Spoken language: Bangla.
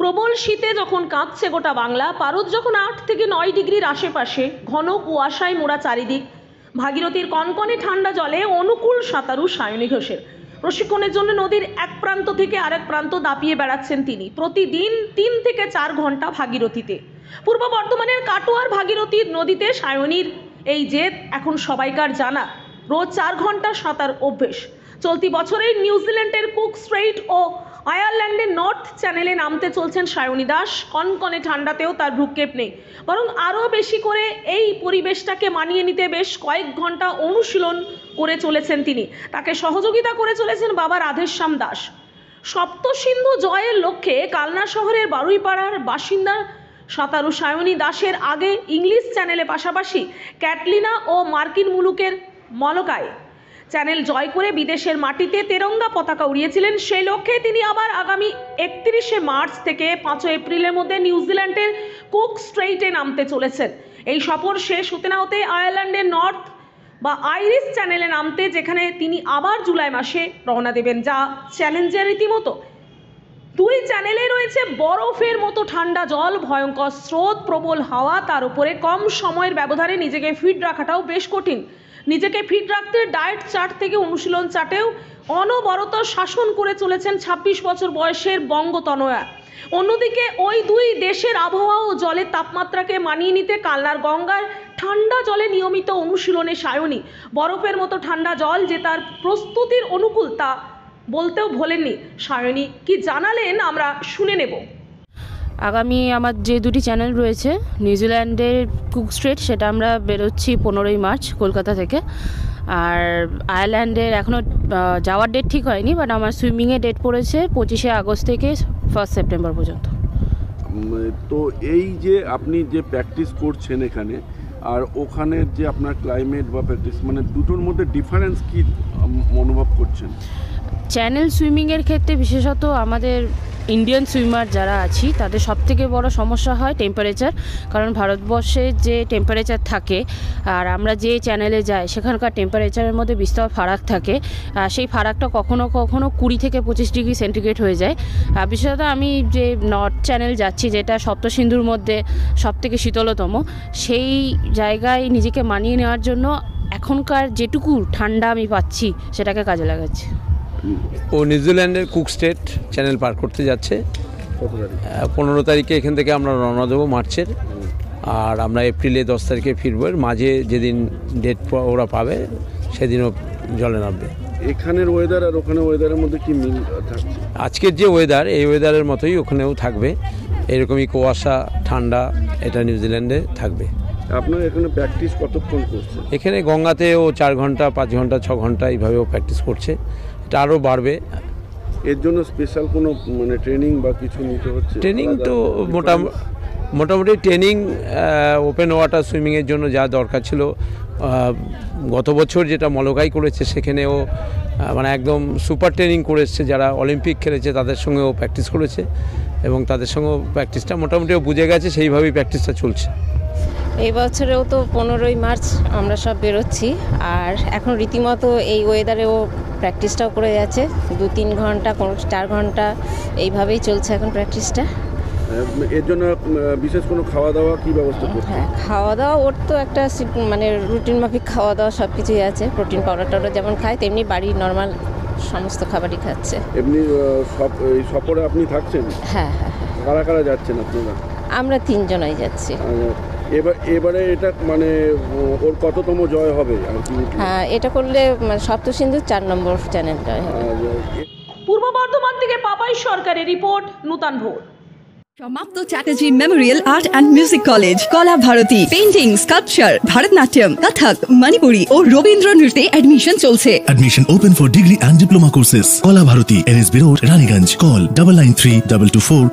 প্রবল শীতে যখন কাঁপছে গোটা বাংলা, পারদ যখন 8 থেকে 9 ডিগ্রির আশেপাশে, ঘন কুয়াশায় মোড়া চারিদিক, ভাগীরথীর কনকনে ঠান্ডা জলে অনুকূল সাঁতারু সায়নী ঘোষের। প্রশিক্ষণের জন্য নদীর এক প্রান্ত থেকে আরেক প্রান্ত দাপিয়ে বেড়াচ্ছেন তিনি প্রতিদিন 3 থেকে 4 ঘন্টা ভাগীরথীতে। পূর্ব বর্ধমানের কাটোয়ার ভাগীরথীর নদীতে সায়নীর এই জেদ এখন সবাইকার জানা। রোজ 4 ঘন্টা সাঁতার অভ্যেস। চলতি বছরেই নিউজিল্যান্ডের কুক স্ট্রেইট ও আয়ারল্যান্ডের নর্থ চ্যানেলে নামতে চলছেন সায়নী দাস। কনকনে ঠান্ডাতেও তার ভ্রুক্ষেপ নেই, বরং আরও বেশি করে এই পরিবেশটাকে মানিয়ে নিতে বেশ কয়েক ঘন্টা অনুশীলন করে চলেছেন তিনি। তাকে সহযোগিতা করে চলেছেন বাবা রাধেশ্যাম দাস। সপ্তসিন্ধু জয়ের লক্ষ্যে কালনা শহরের বারুইপাড়ার বাসিন্দা সাঁতারু সায়নী দাসের আগে ইংলিশ চ্যানেলে পাশাপাশি ক্যাটলিনা ও মার্কিন মুলুকের মলকায় চ্যানেল জয় করে বিদেশের মাটিতে তেরঙ্গা পতাকা উড়িয়েছিলেন। সেই লক্ষ্যে তিনি আবার আগামী 31শে মার্চ থেকে 5 এপ্রিলের মধ্যে নিউজিল্যান্ডের কুক স্ট্রেইটে নামতে চলেছেন। এই সফর শেষ হতে না হতে আয়ারল্যান্ডের নর্থ বা আইরিশ চ্যানেলে নামতে, যেখানে তিনি আবার জুলাই মাসে রওনা দেবেন, যা চ্যালেঞ্জের রীতিমতো। দুই চ্যানেলে রয়েছে বরফের মতো ঠান্ডা জল, ভয়ঙ্কর স্রোত, প্রবল হাওয়া, তার উপরে কম সময়ের ব্যবধানে নিজেকে ফিট রাখাটাও বেশ কঠিন। নিজেকে ফিট রাখতে ডায়েট চার্ট থেকে অনুশীলন চার্টেও অনবরত শাসন করে চলেছেন 26 বছর বয়সের বঙ্গতনয়া। অন্যদিকে ওই দুই দেশের আবহাওয়া ও জলের তাপমাত্রাকে মানিয়ে নিতে কালনার গঙ্গার ঠান্ডা জলে নিয়মিত অনুশীলনে সায়নী। বরফের মতো ঠান্ডা জল যে তার প্রস্তুতির অনুকূল তা বলতেও ভোলেননি। সায়নী কি জানালেন আমরা শুনে নেব। আগামী আমার যে দুটি চ্যানেল রয়েছে, নিউজিল্যান্ডের কুক স্ট্রেট, সেটা আমরা বেরোচ্ছি 15ই মার্চ কলকাতা থেকে। আর আয়ারল্যান্ডের এখনও যাওয়ার ডেট ঠিক হয়নি, বাট আমার সুইমিংয়ের ডেট পড়েছে 25শে আগস্ট থেকে 1 সেপ্টেম্বর পর্যন্ত। তো এই যে আপনি যে প্র্যাকটিস করছেন এখানে আর ওখানের যে আপনার ক্লাইমেট বা প্র্যাকটিস, মানে দুটোর মধ্যে ডিফারেন্স কি অনুভব করছেন? চ্যানেল সুইমিংয়ের ক্ষেত্রে বিশেষত আমাদের ইন্ডিয়ান সুইমার যারা আছি তাদের সবথেকে বড় সমস্যা হয় টেম্পারেচার। কারণ ভারতবর্ষে যে টেম্পারেচার থাকে আর আমরা যে চ্যানেলে যাই সেখানকার টেম্পারেচারের মধ্যে বিস্তর ফারাক থাকে। সেই ফারাকটা কখনো কখনো 20 থেকে 25 ডিগ্রি সেন্টিগ্রেড হয়ে যায়। বিশেষত আমি যে নর্থ চ্যানেল যাচ্ছি, যেটা সপ্তসিন্ধুর মধ্যে সবথেকে শীতলতম, সেই জায়গায় নিজেকে মানিয়ে নেওয়ার জন্য এখনকার যেটুকু ঠান্ডা আমি পাচ্ছি সেটাকে কাজে লাগাচ্ছি। ও নিউজিল্যান্ডের কুক স্ট্রেট চ্যানেল পার করতে যাচ্ছে 15 তারিখে। এখান থেকে আমরা রওনা দেবো মার্চের, আর আমরা এপ্রিলে 10 তারিখে ফিরবো। এর মাঝে যেদিন ডেট ওরা পাবে সেদিনও জলে নামবে। এখানের ওয়েদার আর ওখানে ওয়েদারের মধ্যে কি মিল থাকছে? আজকের যে ওয়েদার, এই ওয়েদারের মতোই ওখানেও থাকবে। এরকমই কুয়াশা, ঠান্ডা, এটা নিউজিল্যান্ডে থাকবে। আপনার এখানে প্র্যাকটিস কতক্ষণ করছে? এখানে গঙ্গাতেও 4 ঘন্টা, 5 ঘন্টা, 6 ঘন্টা এইভাবেও প্র্যাকটিস করছে। এটা আরও বাড়বে। এর জন্য স্পেশাল কোনো মানে ট্রেনিং বা কিছু নিতে হচ্ছে? ট্রেনিং তো মোটামুটি ট্রেনিং ওপেন ওয়াটার সুইমিংয়ের জন্য যা দরকার ছিল, গত বছর যেটা মলকাই করেছে সেখানেও মানে একদম সুপার ট্রেনিং করে এসছে। যারা অলিম্পিক খেলেছে তাদের সঙ্গেও প্র্যাকটিস করেছে এবং তাদের সঙ্গেও প্র্যাকটিসটা মোটামুটিও বুঝে গেছে, সেইভাবেই প্র্যাকটিসটা চলছে। এই বছরেও তো 15ই মার্চ আমরা সব বেরোচ্ছি, আর এখন রীতিমতো এই ওয়েদারেও প্র্যাকটিসটাও করে যাচ্ছে 2-3 ঘন্টা, কোনো 4 ঘন্টা, এইভাবেই চলছে এখন প্র্যাকটিসটা। এর জন্য বিশেষ কোনো খাওয়া দাওয়া কি ব্যবস্থা করছে? হ্যাঁ, খাওয়া দাওয়া ওর তো একটা মানে রুটিন মাফিক খাওয়া দাওয়া সব কিছুই আছে। প্রোটিন পাউডার টাউডার যেমন খায় তেমনি বাড়ির নর্মাল সমস্ত খাবারই খাচ্ছে। এমনি এই সফরে আপনি থাকছেন? হ্যাঁ হ্যাঁ হ্যাঁ। কারা কারা যাচ্ছেন আপনারা? আমরা 3 জনাই যাচ্ছি। এবারে এটা মানে ওর কততম জয় হবে? হ্যাঁ, এটা করলে সপ্তসিন্ধু 4 নম্বর চ্যানেল জয় হবে। পূর্ব বর্ধমান থেকে পাপাই সরকারের রিপোর্ট, নূতন ভোর। সমাপ্ত Chatterjee Memorial art and music college, কলা ভারতী, পেইন্টিং, স্কাল্পচার, ভারতনাট্যম, কথক, মণিপুরি ও রবীন্দ্র নৃত্যে অ্যাডমিশন চলছে। Admission open for degree and diploma courses. Kola Bharati, NSB Road, Raniganj. Call 993224